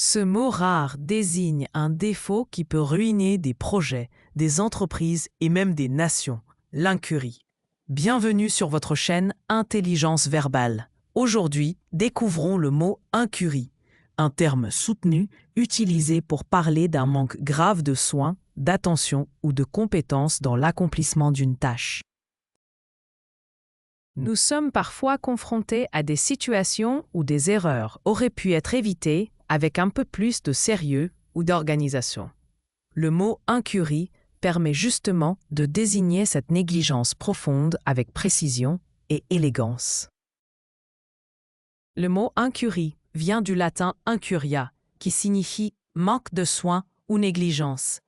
Ce mot rare désigne un défaut qui peut ruiner des projets, des entreprises et même des nations, l'incurie. Bienvenue sur votre chaîne Intelligence Verbale. Aujourd'hui, découvrons le mot incurie, un terme soutenu utilisé pour parler d'un manque grave de soins, d'attention ou de compétences dans l'accomplissement d'une tâche. Nous sommes parfois confrontés à des situations où des erreurs auraient pu être évitées avec un peu plus de sérieux ou d'organisation. Le mot incurie permet justement de désigner cette négligence profonde avec précision et élégance. Le mot incurie vient du latin incuria, qui signifie manque de soin ou négligence.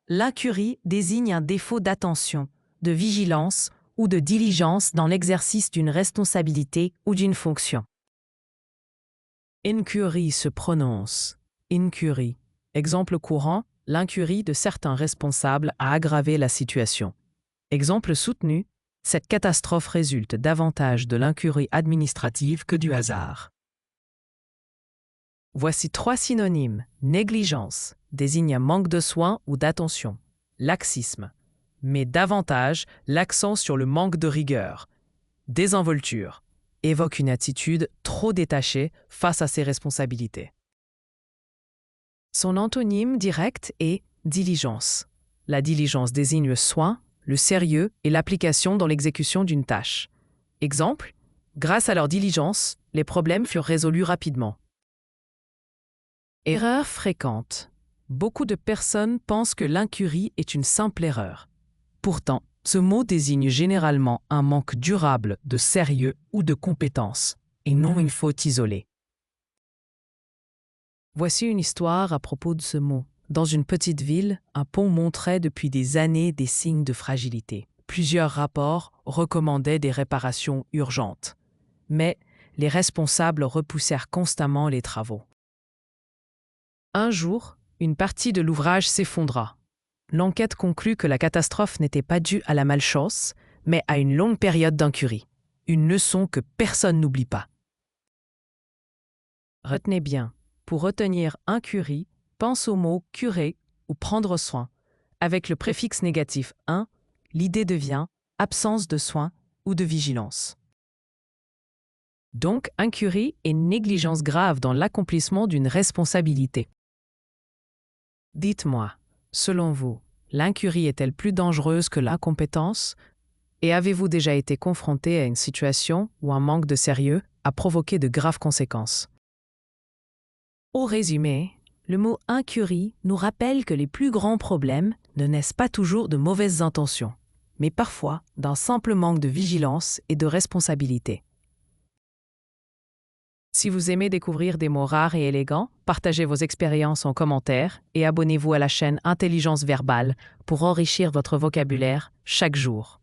L'incurie désigne un défaut d'attention, de vigilance ou de diligence dans l'exercice d'une responsabilité ou d'une fonction. Incurie se prononce incurie. Exemple courant, l'incurie de certains responsables a aggravé la situation. Exemple soutenu, cette catastrophe résulte davantage de l'incurie administrative que du hasard. Voici 3 synonymes. Négligence désigne un manque de soin ou d'attention. Laxisme met davantage l'accent sur le manque de rigueur. Désinvolture évoque une attitude trop détachée face à ses responsabilités. Son antonyme direct est diligence. La diligence désigne le soin, le sérieux et l'application dans l'exécution d'une tâche. Exemple, grâce à leur diligence, les problèmes furent résolus rapidement. Erreur fréquente. Beaucoup de personnes pensent que l'incurie est une simple erreur. Pourtant, ce mot désigne généralement un manque durable de sérieux ou de compétence, et non une faute isolée. Voici une histoire à propos de ce mot. Dans une petite ville, un pont montrait depuis des années des signes de fragilité. Plusieurs rapports recommandaient des réparations urgentes. Mais les responsables repoussèrent constamment les travaux. Un jour, une partie de l'ouvrage s'effondra. L'enquête conclut que la catastrophe n'était pas due à la malchance, mais à une longue période d'incurie. Une leçon que personne n'oublie pas. Retenez bien, pour retenir incurie, pense au mot curer ou prendre soin. Avec le préfixe négatif in, l'idée devient absence de soin ou de vigilance. Donc, incurie est négligence grave dans l'accomplissement d'une responsabilité. Dites-moi, selon vous, l'incurie est-elle plus dangereuse que l'incompétence? Et avez-vous déjà été confronté à une situation où un manque de sérieux a provoqué de graves conséquences? Au résumé, le mot incurie nous rappelle que les plus grands problèmes ne naissent pas toujours de mauvaises intentions, mais parfois d'un simple manque de vigilance et de responsabilité. Si vous aimez découvrir des mots rares et élégants, partagez vos expériences en commentaire et abonnez-vous à la chaîne Intelligence Verbale pour enrichir votre vocabulaire chaque jour.